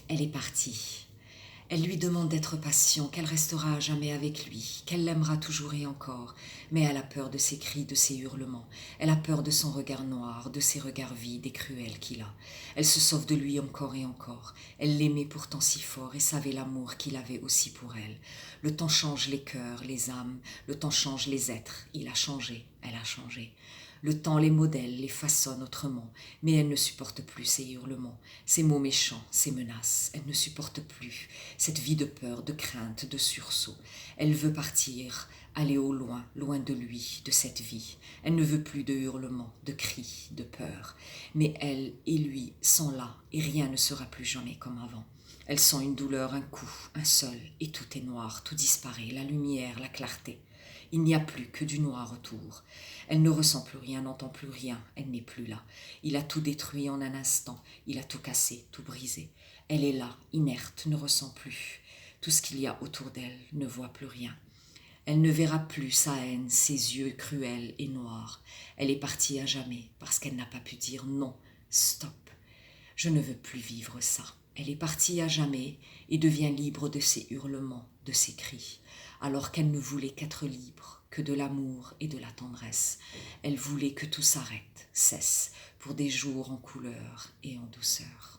Elle est partie. Elle lui demande d'être patient, qu'elle restera à jamais avec lui, qu'elle l'aimera toujours et encore, mais elle a peur de ses cris, de ses hurlements. Elle a peur de son regard noir, de ses regards vides et cruels qu'il a. Elle se sauve de lui encore et encore. Elle l'aimait pourtant si fort et savait l'amour qu'il avait aussi pour elle. Le temps change les cœurs, les âmes, le temps change les êtres. Il a changé, elle a changé. Le temps les modèle, les façonne autrement, mais elle ne supporte plus ses hurlements, ses mots méchants, ses menaces. Elle ne supporte plus cette vie de peur, de crainte, de sursaut. Elle veut partir, aller au loin, loin de lui, de cette vie. Elle ne veut plus de hurlements, de cris, de peur. Mais elle et lui sont là, et rien ne sera plus jamais comme avant. Elle sent une douleur, un coup, un seul, et tout est noir, tout disparaît, la lumière, la clarté. Il n'y a plus que du noir autour. Elle ne ressent plus rien, n'entend plus rien, elle n'est plus là. Il a tout détruit en un instant, il a tout cassé, tout brisé. Elle est là, inerte, ne ressent plus. Tout ce qu'il y a autour d'elle, ne voit plus rien. Elle ne verra plus sa haine, ses yeux cruels et noirs. Elle est partie à jamais parce qu'elle n'a pas pu dire non, stop. Je ne veux plus vivre ça. Elle est partie à jamais et devient libre de ses hurlements, de ses cris, alors qu'elle ne voulait qu'être libre, que de l'amour et de la tendresse. Elle voulait que tout s'arrête, cesse, pour des jours en couleur et en douceur.